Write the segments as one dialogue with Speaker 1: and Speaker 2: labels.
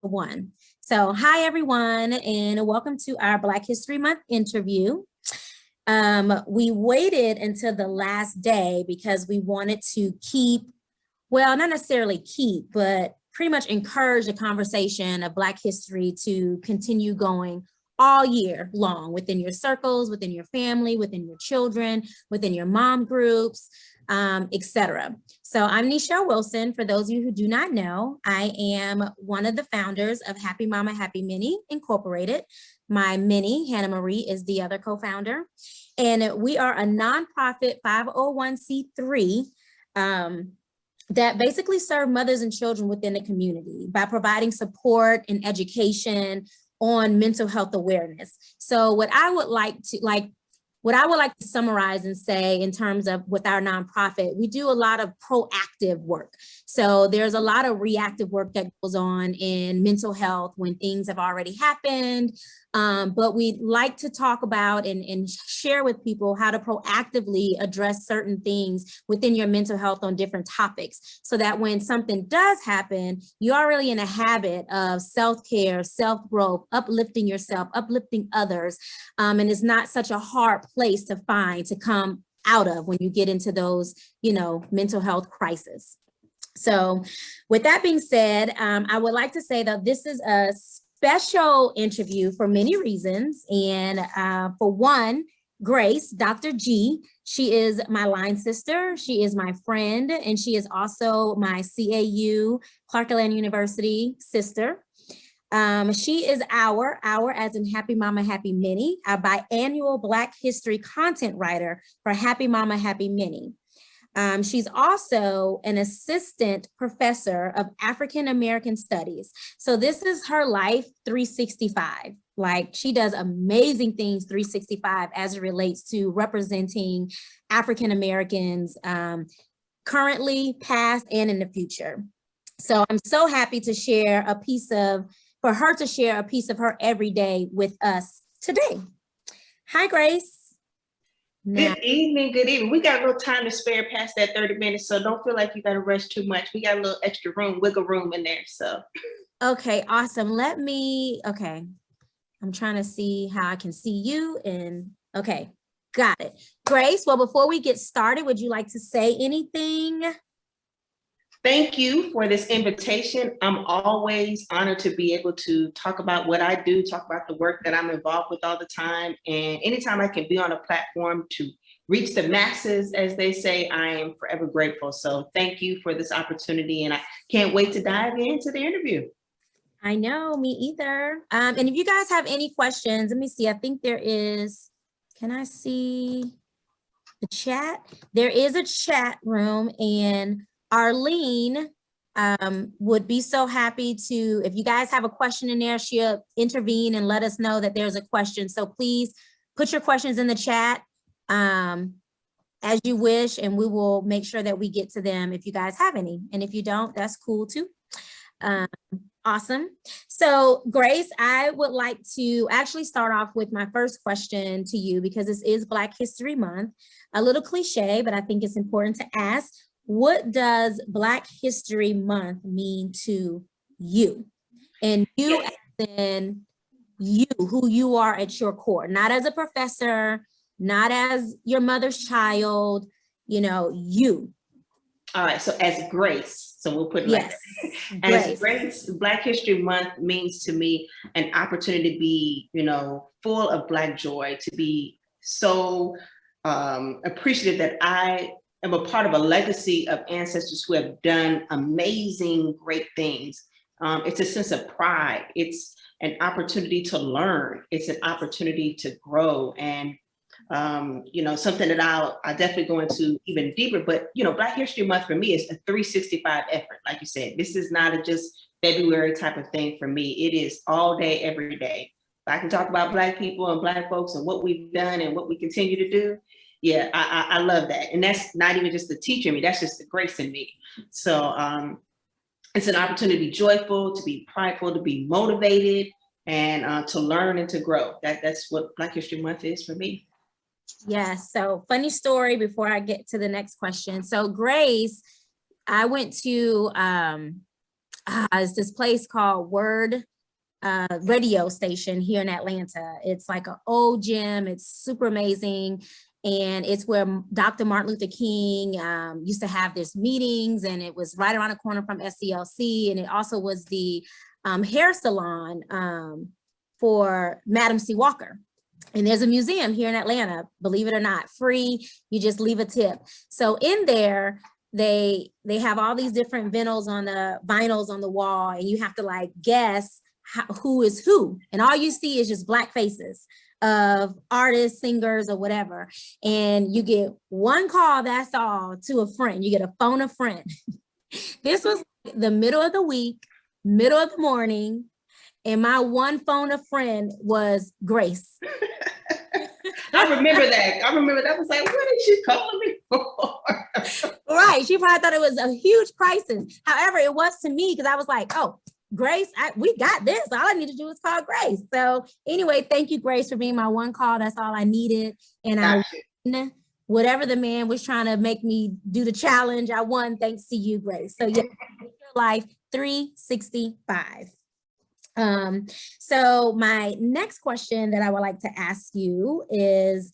Speaker 1: One. So hi, everyone, and welcome to our Black History Month interview. We waited until the last day because we wanted to keep, well, not necessarily keep, but pretty much encourage the conversation of Black history to continue going all year long within your circles, within your family, within your children, within your mom groups, etc. So I'm Nichelle Wilson. For those of you who do not know, I am one of the founders of Happy Mama, Happy Minnie Incorporated. My Minnie, Hannah Marie, is the other co-founder. And we are a nonprofit 501c3 that basically serve mothers and children within the community by providing support and education on mental health awareness. So what I would like to summarize and say in terms of with our nonprofit, we do a lot of proactive work. So there's a lot of reactive work that goes on in mental health when things have already happened. But we like to talk about and share with people how to proactively address certain things within your mental health on different topics, so that when something does happen, you are really in a habit of self-care, self-growth, uplifting yourself, uplifting others. And it's not such a hard place to find to come out of when you get into those, mental health crises. So with that being said, I would like to say that this is a special interview for many reasons. And for one, Grace, Dr.G, she is my line sister, she is my friend, and she is also my CAU, Clark-Atlanta University sister. She is our as in Happy Mama, Happy Minnie, a biannual Black history content writer for Happy Mama, Happy Minnie. She's also an assistant professor of African American studies. So this is her life 365. Like, she does amazing things 365 as it relates to representing African Americans currently, past, and in the future. So I'm so happy to share for her to share a piece of her everyday with us today. Hi, Grace.
Speaker 2: Good evening, good evening. We got a little time to spare past that 30 minutes, so don't feel like you got to rush too much. We got a little extra wiggle room in there, so.
Speaker 1: Okay, awesome. I'm trying to see how I can see you okay, got it. Grace, well, before we get started, would you like to say anything?
Speaker 2: Thank you for this invitation. I'm always honored to be able to talk about what I do, talk about the work that I'm involved with all the time. And anytime I can be on a platform to reach the masses, as they say, I am forever grateful. So thank you for this opportunity. And I can't wait to dive into the interview.
Speaker 1: I know, me either. And if you guys have any questions, let me see. I think there is, can I see the chat? There is a chat room, and Arlene would be so happy to, if you guys have a question in there, she'll intervene and let us know that there's a question. So please put your questions in the chat as you wish, and we will make sure that we get to them if you guys have any. And if you don't, that's cool too. Awesome. So Grace, I would like to actually start off with my first question to you, because this is Black History Month. A little cliche, but I think it's important to ask. What does Black History Month mean to you? And you, as in you, who you are at your core, not as a professor, not as your mother's child, you.
Speaker 2: All right, so as Grace, so we'll put it like that. As Grace, Black History Month means to me an opportunity to be, full of Black joy, to be so appreciative that I am a part of a legacy of ancestors who have done amazing, great things. It's a sense of pride. It's an opportunity to learn. It's an opportunity to grow. And, something that I'll definitely go into even deeper, but, Black History Month for me is a 365 effort. Like you said, this is not a just February type of thing for me. It is all day, every day. If I can talk about Black people and Black folks and what we've done and what we continue to do, yeah, I love that. And that's not even just the teacher in me, that's just the grace in me. So it's an opportunity to be joyful, to be prideful, to be motivated, and to learn and to grow. That's what Black History Month is for me.
Speaker 1: Yes. So funny story before I get to the next question. So Grace, I went to it's this place called Word radio station here in Atlanta. It's like an old gym. It's super amazing. And it's where Dr. Martin Luther King used to have this meetings, and it was right around the corner from SCLC. And it also was the hair salon for Madam C. Walker. And there's a museum here in Atlanta, believe it or not, free. You just leave a tip. So in there, they have all these different vinyls on the wall, and you have to like guess who is who. And all you see is just Black faces of artists, singers, or whatever. And you get one call, that's all, to a friend. You get a phone a friend. This was the middle of the week, middle of the morning, and my one phone a friend was Grace.
Speaker 2: I remember that. I was like, what is she calling me for?
Speaker 1: Right. She probably thought it was a huge crisis. However, it was to me, because I was like, oh, Grace, we got this. All I need to do is call Grace. So anyway, thank you, Grace, for being my one call. That's all I needed. And I won whatever the man was trying to make me do the challenge. I won thanks to you, Grace. So yeah, life 365. So my next question that I would like to ask you is,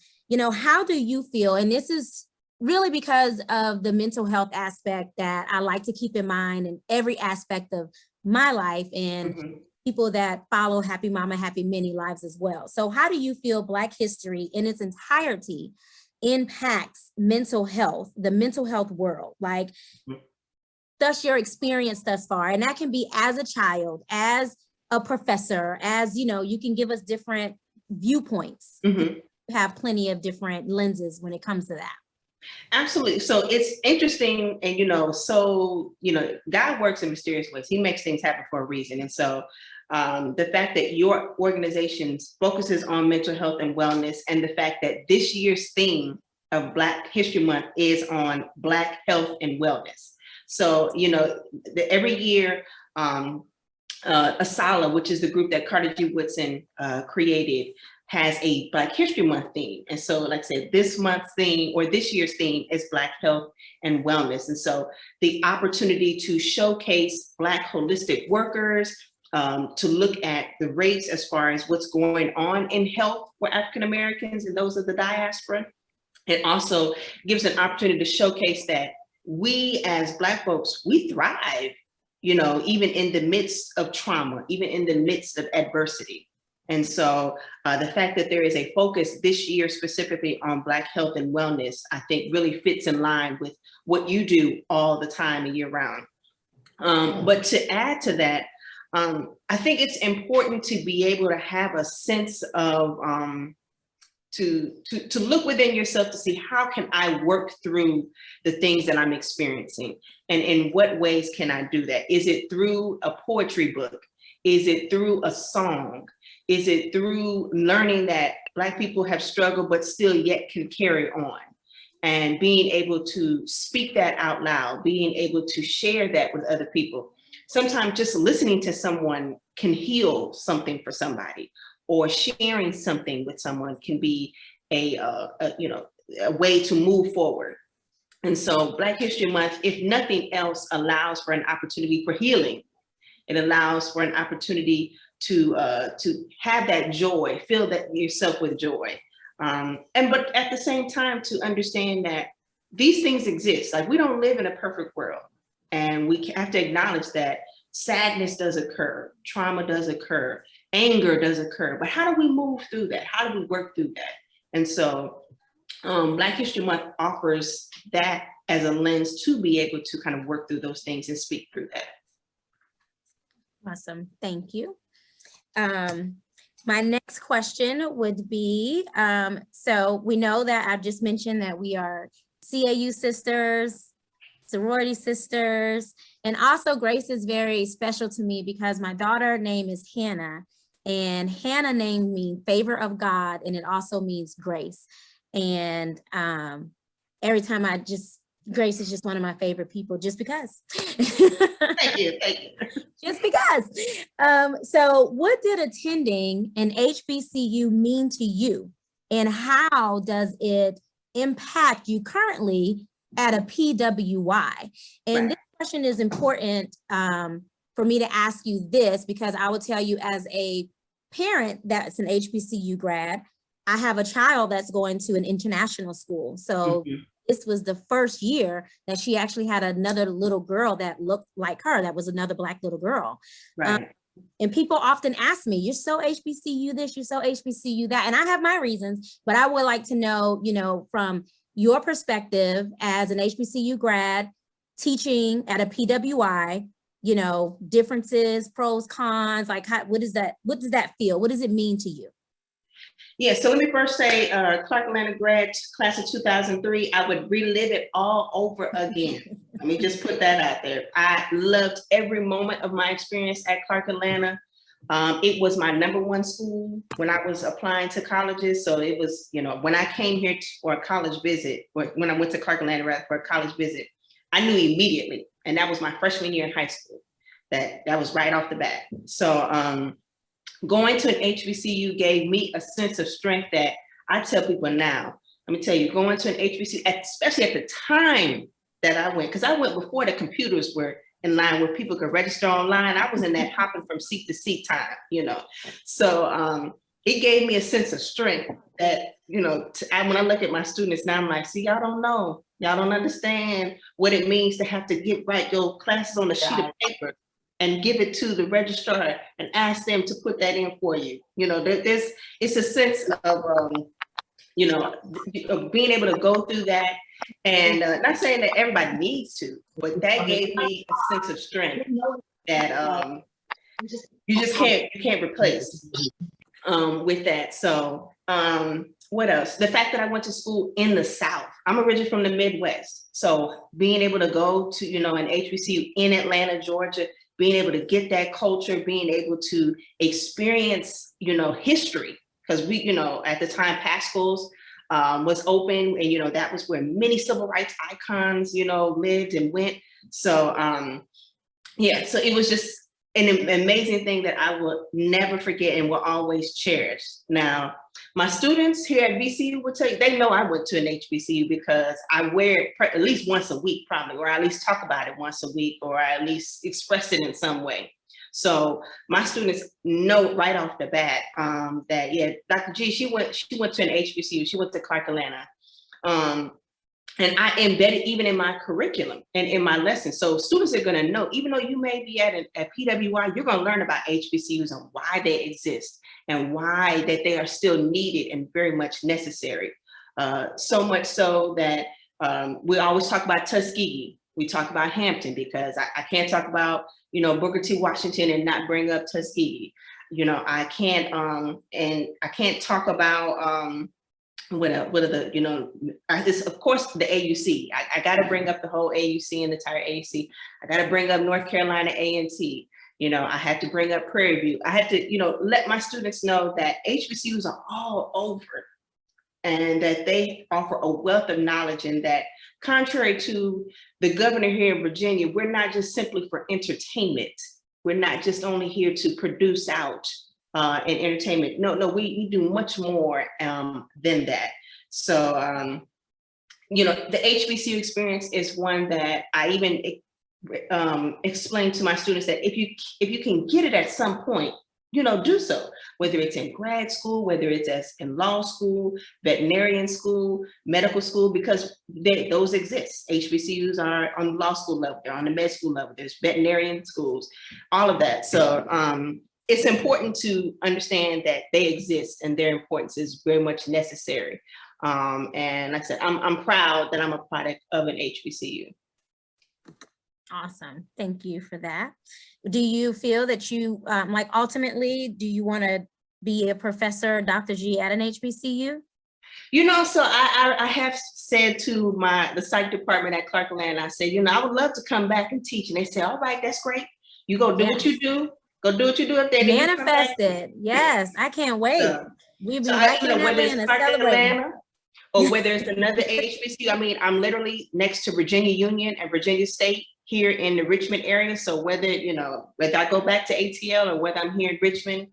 Speaker 1: how do you feel? And this is really because of the mental health aspect that I like to keep in mind in every aspect of my life, and people that follow Happy Mama, Happy Many lives as well. So how do you feel Black history in its entirety impacts mental health, the mental health world? Like, thus your experience thus far, and that can be as a child, as a professor, as, you can give us different viewpoints. You have plenty of different lenses when it comes to that.
Speaker 2: Absolutely. So it's interesting. And, God works in mysterious ways. He makes things happen for a reason. And so the fact that your organization focuses on mental health and wellness, and the fact that this year's theme of Black History Month is on Black health and wellness. So, every year, ASALA, which is the group that Dr.G created, has a Black History Month theme. And so, like I said, this month's theme, or this year's theme, is Black health and wellness. And so the opportunity to showcase Black holistic workers, to look at the rates as far as what's going on in health for African Americans and those of the diaspora. It also gives an opportunity to showcase that we as Black folks, we thrive, even in the midst of trauma, even in the midst of adversity. And so the fact that there is a focus this year specifically on Black health and wellness, I think really fits in line with what you do all the time and year round. But to add to that, I think it's important to be able to have a sense of, to look within yourself to see, how can I work through the things that I'm experiencing? And in what ways can I do that? Is it through a poetry book? Is it through a song? Is it through learning that Black people have struggled, but still yet can carry on? And being able to speak that out loud, being able to share that with other people. Sometimes just listening to someone can heal something for somebody, or sharing something with someone can be a way to move forward. And so Black History Month, if nothing else, allows for an opportunity for healing. It allows for an opportunity to have that joy, fill that yourself with joy. But at the same time, to understand that these things exist. Like, we don't live in a perfect world. And we have to acknowledge that sadness does occur, trauma does occur, anger does occur. But how do we move through that? How do we work through that? And so Black History Month offers that as a lens to be able to kind of work through those things and speak through that.
Speaker 1: Awesome. Thank you. My next question would be, so we know that I've just mentioned that we are CAU sisters, sorority sisters, and also Grace is very special to me because my daughter's name is Hannah, and Hannah named me favor of God, and it also means grace. And every time Grace is just one of my favorite people, just because.
Speaker 2: Thank you.
Speaker 1: Just because. So what did attending an HBCU mean to you? And how does it impact you currently at a PWI? And This question is important for me to ask you this, because I will tell you as a parent that's an HBCU grad, I have a child that's going to an international school. So this was the first year that she actually had another little girl that looked like her, that was another Black little girl.
Speaker 2: Right.
Speaker 1: And people often ask me, you're so HBCU this, you're so HBCU that, and I have my reasons, but I would like to know, you know, from your perspective as an HBCU grad teaching at a PWI, you know, differences, pros, cons, like what does that feel? What does it mean to you?
Speaker 2: Yeah, so let me first say, Clark Atlanta grad class of 2003, I would relive it all over again. Let me just put that out there. I loved every moment of my experience at Clark Atlanta. It was my #1 school when I was applying to colleges. So it was, you know, when I came here for a college visit, or when I went to Clark Atlanta for a college visit, I knew immediately, and that was my freshman year in high school, that was right off the bat. So going to an HBCU gave me a sense of strength that I tell people now. Let me tell you, going to an HBCU, especially at the time that I went, because I went before the computers were in line where people could register online. I was in that hopping from seat to seat time, you know. So it gave me a sense of strength that, you know, when I look at my students now, I'm like, see, y'all don't know. Y'all don't understand what it means to have to write your classes on a sheet of paper and give it to the registrar and ask them to put that in for you. You know, it's a sense of, you know, of being able to go through that. And not saying that everybody needs to, but that gave me a sense of strength that you can't replace with that. So what else? The fact that I went to school in the South. I'm originally from the Midwest. So being able to go to, you know, an HBCU in Atlanta, Georgia, being able to get that culture, being able to experience, you know, history, because we, you know, at the time, Pascal's was open, and, you know, that was where many civil rights icons, you know, lived and went. So, yeah, so it was just an amazing thing that I will never forget and will always cherish. Now, my students here at VCU will tell you, they know I went to an HBCU because I wear it at least once a week, probably, or I at least talk about it once a week, or I at least express it in some way. So my students know right off the bat that, yeah, Dr.G, she went to an HBCU, she went to Clark Atlanta. And I embedded even in my curriculum and in my lessons. So students are gonna know, even though you may be at PWI, you're gonna learn about HBCUs and why they exist and why that they are still needed and very much necessary. So much so that we always talk about Tuskegee. We talk about Hampton, because I can't talk about, you know, Booker T. Washington and not bring up Tuskegee. You know, I can't, and I can't talk about, what are the, you know, of course, the AUC. I got to bring up the whole AUC and the entire AUC. I got to bring up North Carolina A&T. You know, I had to bring up Prairie View. I had to, you know, let my students know that HBCUs are all over and that they offer a wealth of knowledge, and that contrary to the governor here in Virginia, we're not just simply for entertainment. We're not just only here to produce out and entertainment. No, we do much more than that. So, you know, the HBCU experience is one that I even explain to my students that if you can get it at some point, you know, do so, whether it's in grad school, whether it's in law school, veterinarian school, medical school, because those exist. HBCUs are on the law school level, they're on the med school level, there's veterinarian schools, all of that. So it's important to understand that they exist and their importance is very much necessary. And like I said, I'm proud that I'm a product of an HBCU.
Speaker 1: Awesome. Thank you for that. Do you feel that you, like ultimately, do you want to be a professor, Dr. G, at an HBCU?
Speaker 2: You know, so I have said to the psych department at Clark Atlanta, I said, you know, I would love to come back and teach. And they said, all right, that's great. You go do what you do. Go do what you do up there.
Speaker 1: Manifest it. Yes, I can't wait. We'll be right in Atlanta celebrating.
Speaker 2: Or whether it's another HBCU. I mean, I'm literally next to Virginia Union and Virginia State here in the Richmond area. So whether, you know, whether I go back to ATL or whether I'm here in Richmond,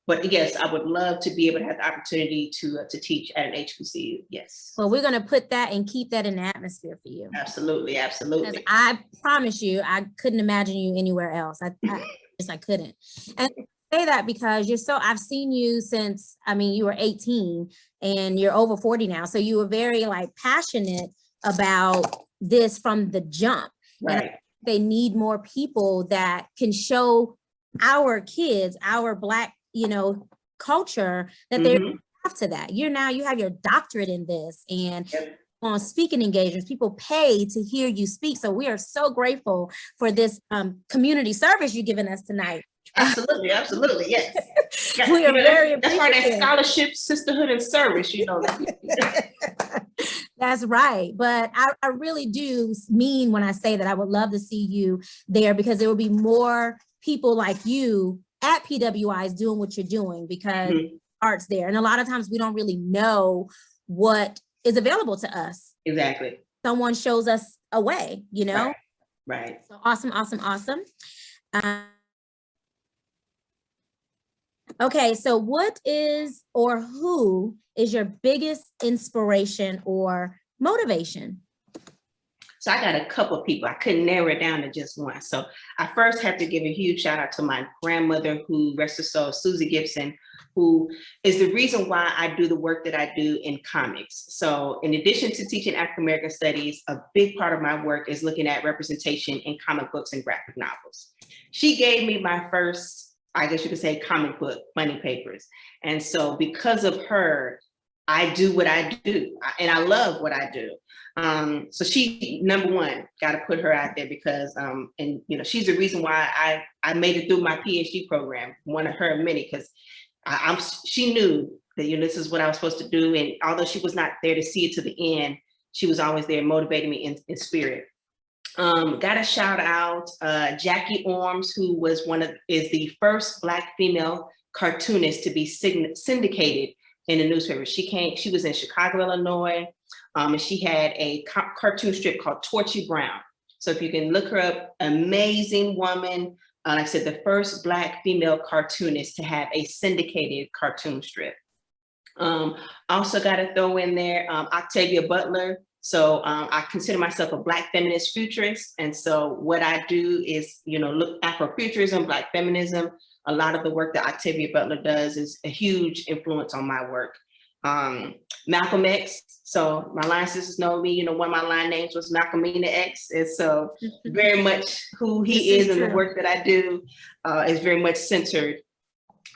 Speaker 2: but yes, I would love to be able to have the opportunity to teach at an HBCU. Yes.
Speaker 1: Well, we're going to put that and keep that in the atmosphere for you.
Speaker 2: Absolutely, absolutely.
Speaker 1: I promise you, I couldn't imagine you anywhere else. I couldn't. And I say that because I've seen you since, you were 18 and you're over 40 now. So you were very passionate about this from the jump.
Speaker 2: Right.
Speaker 1: And they need more people that can show our kids, our Black, culture, that they're up to that. You have your doctorate in this, and on speaking engagements, people pay to hear you speak. So we are so grateful for this community service you've given us tonight.
Speaker 2: Absolutely, absolutely, yes.
Speaker 1: We are very
Speaker 2: that's part of that scholarship, sisterhood, and service,
Speaker 1: That's right. But I really do mean when I say that I would love to see you there, because there will be more people like you at PWIs doing what you're doing, because art's there. And a lot of times we don't really know what is available to us.
Speaker 2: Exactly.
Speaker 1: Someone shows us a way,
Speaker 2: Right.
Speaker 1: So awesome, awesome, awesome. Okay, so what is, or who is your biggest inspiration or motivation?
Speaker 2: So I got a couple of people. I couldn't narrow it down to just one. So I first have to give a huge shout out to my grandmother, who, rest her soul, Susie Gipson, who is the reason why I do the work that I do in comics. So in addition to teaching African American studies, a big part of my work is looking at representation in comic books and graphic novels. She gave me my first, I guess you could say, comic book funny papers. And so because of her, I do what I do, and I love what I do. So she, number one, got to put her out there, because, and she's the reason why I made it through my PhD program, one of her many, because she knew that, this is what I was supposed to do. And although she was not there to see it to the end, she was always there motivating me in spirit. Got to shout out Jackie Orms, who is the first Black female cartoonist to be syndicated in the newspaper. She was in Chicago, Illinois, and she had a cartoon strip called Torchy Brown. So if you can look her up, amazing woman. Like I said, the first Black female cartoonist to have a syndicated cartoon strip. Also got to throw in there Octavia Butler. So I consider myself a Black feminist futurist. And so what I do is, look Afrofuturism, Black feminism. A lot of the work that Octavia Butler does is a huge influence on my work. Malcolm X. So my line sisters know me, one of my line names was Malcolmina X. And so very much who he is and the work that I do is very much centered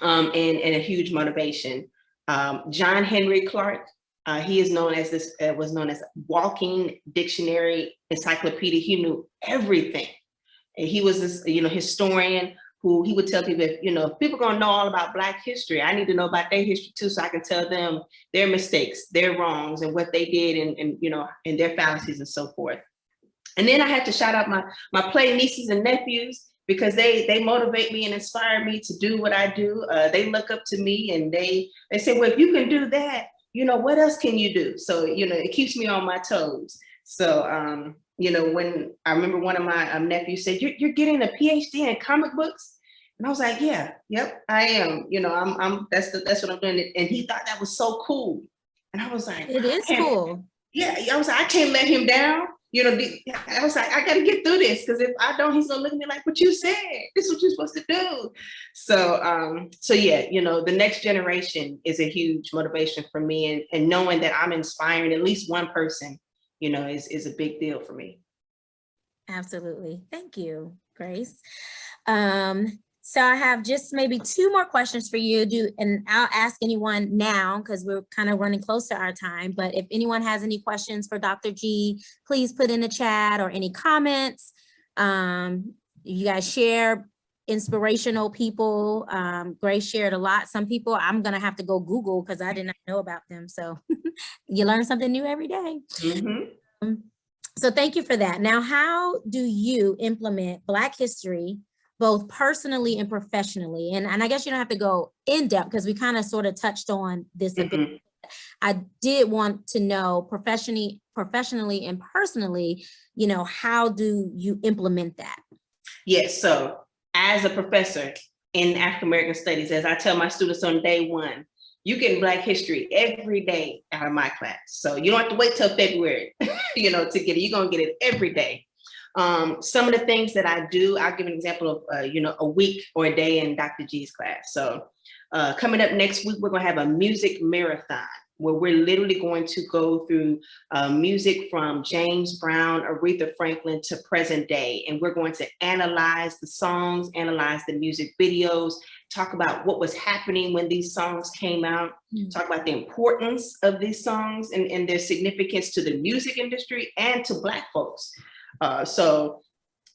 Speaker 2: and a huge motivation. John Henry Clark. He is known as was known as walking dictionary encyclopedia. He knew everything. And he was this, historian who he would tell people, if people are gonna know all about Black history, I need to know about their history too, so I can tell them their mistakes, their wrongs, and what they did, and their fallacies and so forth. And then I had to shout out my play nieces and nephews, because they motivate me and inspire me to do what I do. They look up to me and they say, well, if you can do that, what else can you do? So, it keeps me on my toes. So, when I remember one of my nephews said, you're getting a PhD in comic books? And I was like, yep, I am. That's what I'm doing. And he thought that was so cool. And I was like,
Speaker 1: it is cool.
Speaker 2: Yeah, I was like, I can't let him down. I was like, I got to get through this, because if I don't, he's gonna look at me like, what you said, this is what you're supposed to do. So yeah, the next generation is a huge motivation for me, and knowing that I'm inspiring at least one person, is a big deal for me.
Speaker 1: Absolutely. Thank you, Grace. So I have just maybe two more questions for you, and I'll ask anyone now, because we're kind of running close to our time. But if anyone has any questions for Dr. G, please put in the chat, or any comments. You guys share inspirational people. Grace shared a lot. Some people I'm gonna have to go Google, because I did not know about them. So you learn something new every day. So thank you for that. Now, how do you implement Black history, both personally and professionally? And I guess you don't have to go in depth, because we kind of sort of touched on this a bit. I did want to know professionally and personally, how do you implement that?
Speaker 2: Yes. So as a professor in African American studies. As I tell my students on day one, you get Black history every day out of my class. So you don't have to wait till February, to get it. You're gonna get it every day. Some of the things that I do, I'll give an example of, a week or a day in Dr. G's class. So coming up next week, we're gonna have a music marathon where we're literally going to go through music from James Brown, Aretha Franklin to present day. And we're going to analyze the songs, analyze the music videos, talk about what was happening when these songs came out, talk about the importance of these songs and their significance to the music industry and to Black folks. So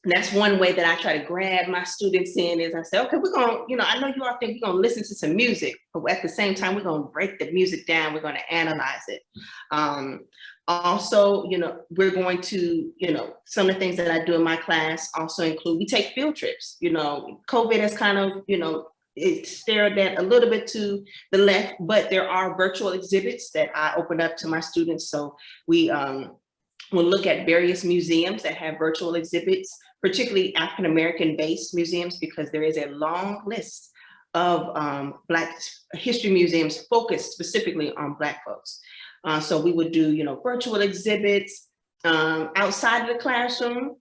Speaker 2: that's one way that I try to grab my students in is I say, okay, we're going to, I know you all think we're going to listen to some music, but at the same time, we're going to break the music down. We're going to analyze it. Also, we're going to, some of the things that I do in my class also include, we take field trips. COVID has kind of, it stared at a little bit to the left, but there are virtual exhibits that I open up to my students. So we'll look at various museums that have virtual exhibits, particularly African-American based museums, because there is a long list of Black history museums focused specifically on Black folks. So we would do, virtual exhibits outside of the classroom.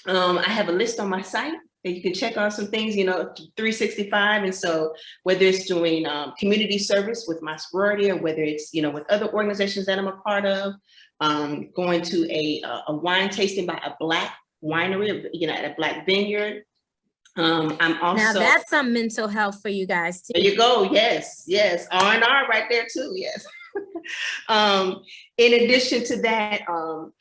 Speaker 2: I have a list on my site that you can check on some things, 365. And so whether it's doing community service with my sorority or whether it's, with other organizations that I'm a part of, going to a wine tasting by a Black winery, at a Black vineyard. I'm also—
Speaker 1: Now that's some mental health for you guys too.
Speaker 2: There you go. Yes. R&R right there too. Yes. In addition to that,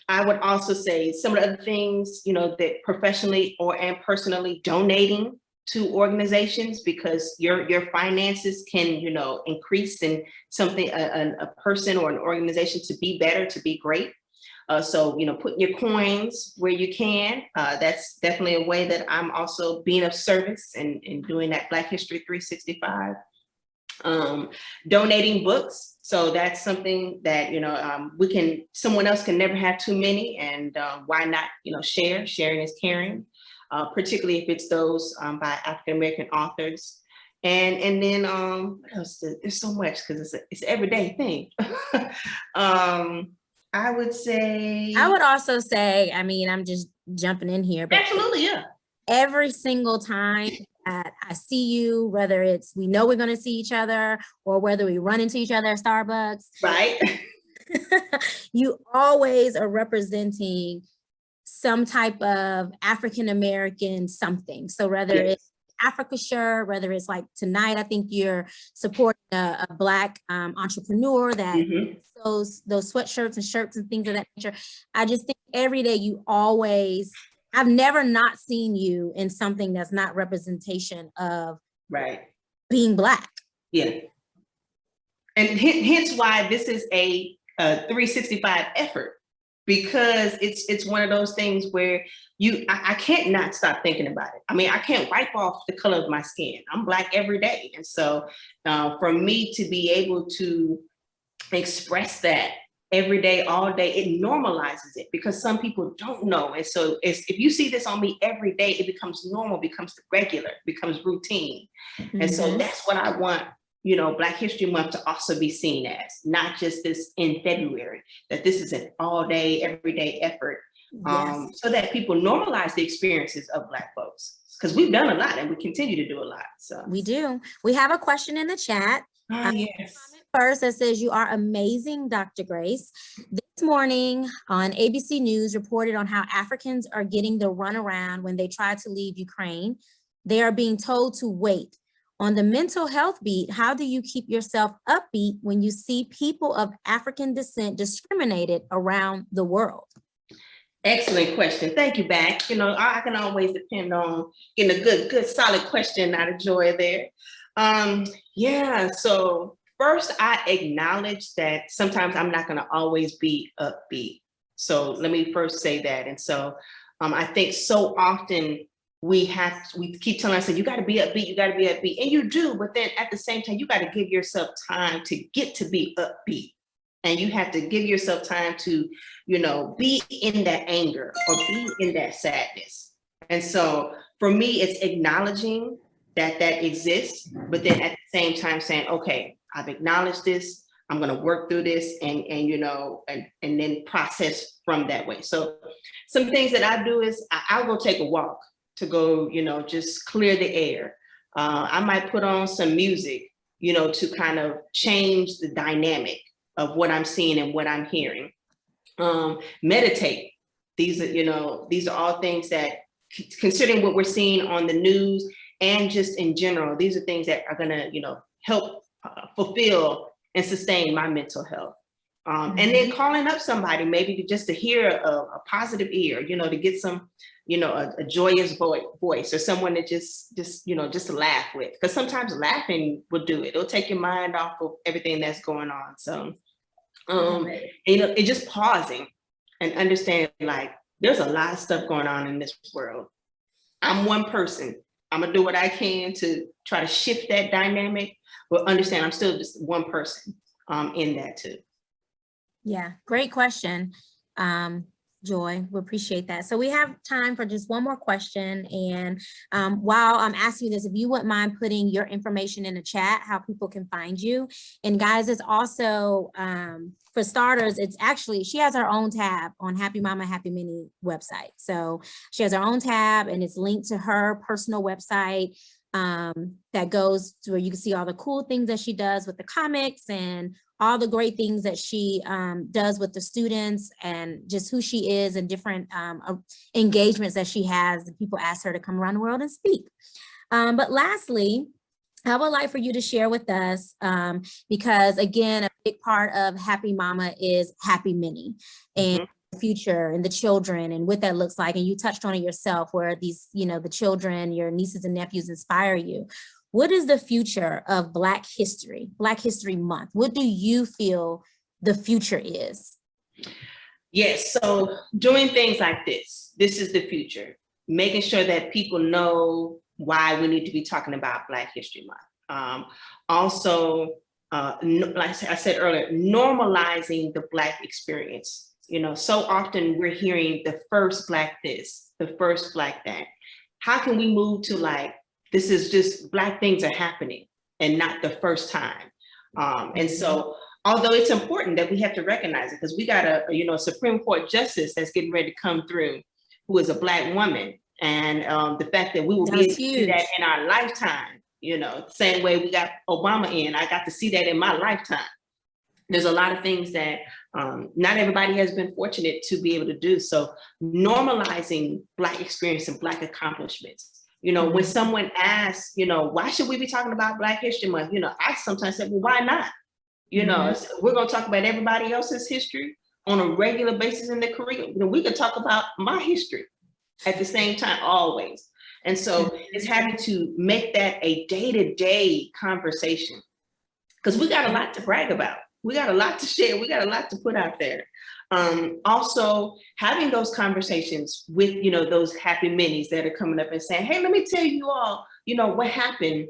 Speaker 2: I would also say some of the other things, that professionally and personally donating to organizations, because your finances can, increase in something, a person or an organization to be better, to be great. So, putting your coins where you can, that's definitely a way that I'm also being of service and doing that Black History 365. Donating books. So that's something that, someone else can never have too many, and why not, share? Sharing is caring, particularly if it's those by African-American authors. And then what else? There's so much, because it's an everyday thing. I would
Speaker 1: also say, I'm just jumping in here, but
Speaker 2: absolutely, yeah.
Speaker 1: Every single time that I see you, whether it's we know we're going to see each other or whether we run into each other at Starbucks,
Speaker 2: right?
Speaker 1: You always are representing some type of African-American something. So whether it's Africa shirt, whether it's like tonight, I think you're supporting a Black entrepreneur that those sweatshirts and shirts and things of that nature. I just think every day I've never not seen you in something that's not representation of being Black. Yeah.
Speaker 2: And hence why this is a 365 effort, because it's one of those things where I can't not stop thinking about it. I can't wipe off the color of my skin. I'm Black every day. And so for me to be able to express that every day, all day, it normalizes it, because some people don't know. And so if you see this on me every day, it becomes normal, becomes regular, becomes routine. And so that's what I want, Black History Month to also be seen as, not just this in February, that this is an all day, everyday effort, so that people normalize the experiences of Black folks, because we've done a lot and we continue to do a lot. So
Speaker 1: we do. We have a question in the chat.
Speaker 2: Yes.
Speaker 1: First, that says, "You are amazing, Dr. Grace. This morning on ABC News reported on how Africans are getting the runaround when they try to leave Ukraine. They are being told to wait. On the mental health beat, how do you keep yourself upbeat when you see people of African descent discriminated around the world?"
Speaker 2: Excellent question. Thank you, back. I can always depend on getting a good, solid question out of Joy there. So first, I acknowledge that sometimes I'm not going to always be upbeat. So let me first say that. And so I think so often we keep telling ourselves, you got to be upbeat, and you do. But then at the same time, you got to give yourself time to get to be upbeat. And you have to give yourself time to, be in that anger or be in that sadness. And so for me, it's acknowledging that exists, but then at the same time saying, okay, I've acknowledged this, I'm going to work through this and then process from that way. So some things that I do is I'll go take a walk to go, just clear the air. I might put on some music, to kind of change the dynamic of what I'm seeing and what I'm hearing. Meditate. These are all things that, considering what we're seeing on the news and just in general, these are things that are going to, help fulfill and sustain my mental health. And then calling up somebody, maybe just to hear a positive ear, to get some, a joyous voice, or someone that just to laugh with, because sometimes laughing will do it. It'll take your mind off of everything that's going on. So, it just pausing and understanding, like, there's a lot of stuff going on in this world. I'm one person. I'm gonna do what I can to try to shift that dynamic, but understand I'm still just one person in that too.
Speaker 1: Yeah, great question, Joy. We appreciate that. So we have time for just one more question. And while I'm asking you this, if you wouldn't mind putting your information in the chat, how people can find you. And guys, it's also, for starters, it's actually, she has her own tab on Happy Mama, Happy Mini website. So she has her own tab and it's linked to her personal website that goes to where you can see all the cool things that she does with the comics and all the great things that she does with the students and just who she is and different engagements that she has. And people ask her to come around the world and speak. But lastly, I would like for you to share with us, because again, a big part of Happy Mama is Happy Mini and the future and the children and what that looks like. And you touched on it yourself, where these, the children, your nieces and nephews inspire you. What is the future of Black History Month? What do you feel the future is?
Speaker 2: Yes, so doing things like this is the future. Making sure that people know why we need to be talking about Black History Month. Also, like I said earlier, normalizing the Black experience. So often we're hearing the first Black this, the first Black that. How can we move to, like, this is just Black things are happening and not the first time. And so, although it's important that we have to recognize it, because we got a Supreme Court justice that's getting ready to come through, who is a Black woman. And the fact that we will be able to see that in our lifetime, same way we got Obama in, I got to see that in my lifetime. There's a lot of things that not everybody has been fortunate to be able to do. So normalizing Black experience and Black accomplishments. When someone asks, why should we be talking about Black History Month? I sometimes say, well, why not? We're going to talk about everybody else's history on a regular basis in the curriculum. We can talk about my history at the same time, always. And so it's having to make that a day-to-day conversation, because we got a lot to brag about. We got a lot to share. We got a lot to put out there. Also having those conversations with, those happy minis that are coming up and saying, hey, let me tell you all, what happened,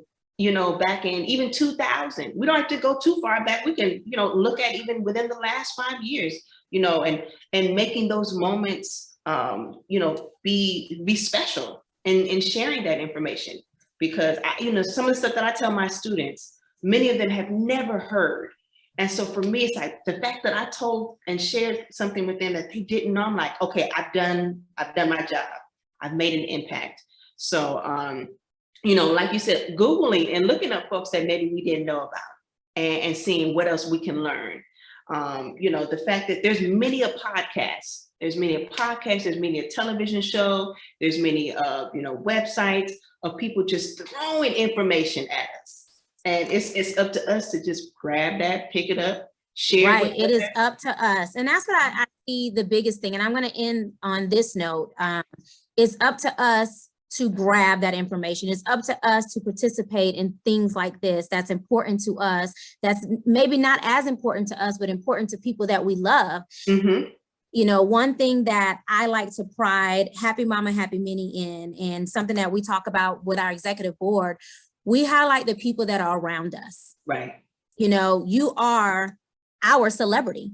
Speaker 2: back in even 2000. We don't have to go too far back. We can, look at even within the last 5 years, and making those moments, be special and sharing that information, because some of the stuff that I tell my students, many of them have never heard. And so for me, it's like the fact that I told and shared something with them that they didn't know, I'm like, okay, I've done my job. I've made an impact. So, like you said, Googling and looking up folks that maybe we didn't know about and seeing what else we can learn. The fact that there's many a podcast, there's many a television show, there's many, websites of people just throwing information at us. And it's up to us to just grab that, pick it up, share.
Speaker 1: Right, it is up to us. And that's what I see the biggest thing. And I'm going to end on this note. It's up to us to grab that information. It's up to us to participate in things like this that's important to us, that's maybe not as important to us, but important to people that we love. One thing that I like to pride Happy Mama, Happy Mini in, and something that we talk about with our executive board, we highlight the people that are around us.
Speaker 2: Right.
Speaker 1: You are our celebrity.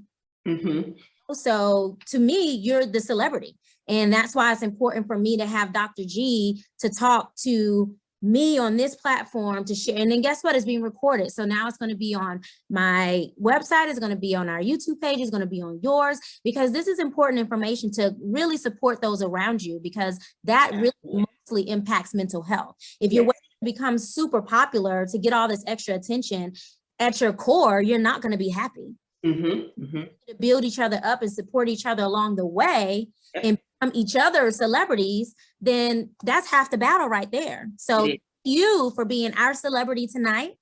Speaker 1: So to me, you're the celebrity. And that's why it's important for me to have Dr. G to talk to me on this platform to share. And then guess what? It's being recorded. So now it's going to be on my website. It's going to be on our YouTube page. It's going to be on yours, because this is important information to really support those around you, because that really mostly impacts mental health. If you're waiting to become super popular to get all this extra attention, at your core, you're not going to be happy. To build each other up and support each other along the way and become each other's celebrities, then that's half the battle right there. So thank you for being our celebrity tonight.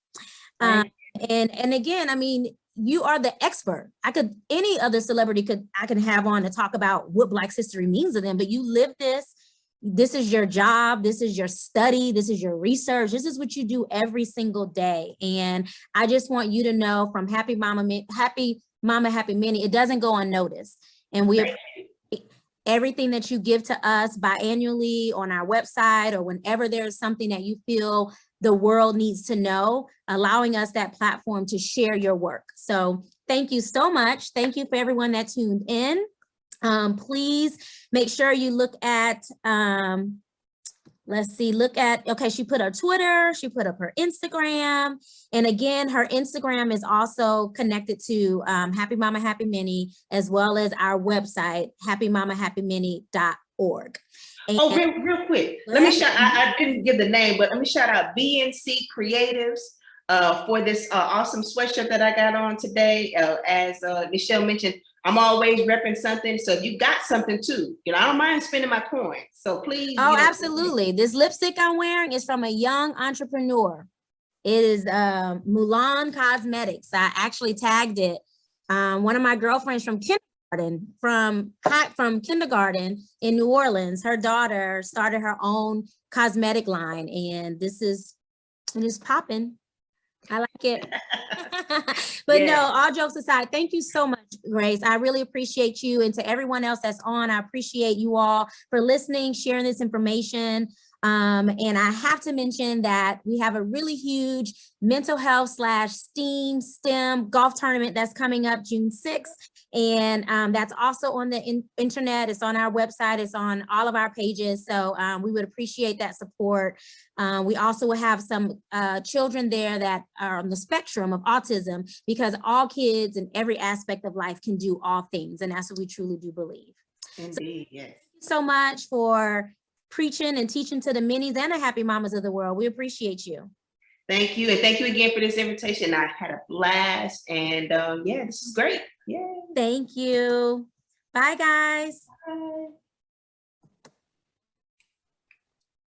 Speaker 1: And again, I mean, you are the expert. Any other celebrity I can have on to talk about what Black history means to them, but you live this. This is your job. This is your study. This is your research. This is what you do every single day. And I just want you to know, from Happy Mama, Happy Minnie, it doesn't go unnoticed. And we appreciate everything that you give to us biannually on our website, or whenever there's something that you feel the world needs to know, allowing us that platform to share your work. So thank you so much. Thank you for everyone that tuned in. Please make sure you look at, okay, she put her Twitter, she put up her Instagram. And again, her Instagram is also connected to Happy Mama Happy Minnie, as well as our website, happymamahappyminnie.org. And
Speaker 2: real quick, let me shout, I didn't give the name, but let me shout out BNC Creatives for this awesome sweatshirt that I got on today. As Nichelle mentioned, I'm always repping something. So if you got something too, I don't mind spending my coins. So please.
Speaker 1: Oh, absolutely. This lipstick I'm wearing is from a young entrepreneur. It is Mulan Cosmetics. I actually tagged it. One of my girlfriends from kindergarten in New Orleans, her daughter started her own cosmetic line, and it is popping. I like it. But no, all jokes aside, thank you so much, Grace. I really appreciate you. And to everyone else that's on, I appreciate you all for listening, sharing this information. And I have to mention that we have a really huge mental health / STEM golf tournament that's coming up June 6th. And that's also on the internet. It's on our website. It's on all of our pages. So we would appreciate that support. We also will have some children there that are on the spectrum of autism, because all kids in every aspect of life can do all things. And that's what we truly do believe.
Speaker 2: Indeed, yes.
Speaker 1: Thank you so much for preaching and teaching to the minis and the happy mamas of the world. We appreciate you.
Speaker 2: Thank you. And thank you again for this invitation. I had a blast. And this is great. Yeah.
Speaker 1: Thank you. Bye, guys.
Speaker 2: Bye.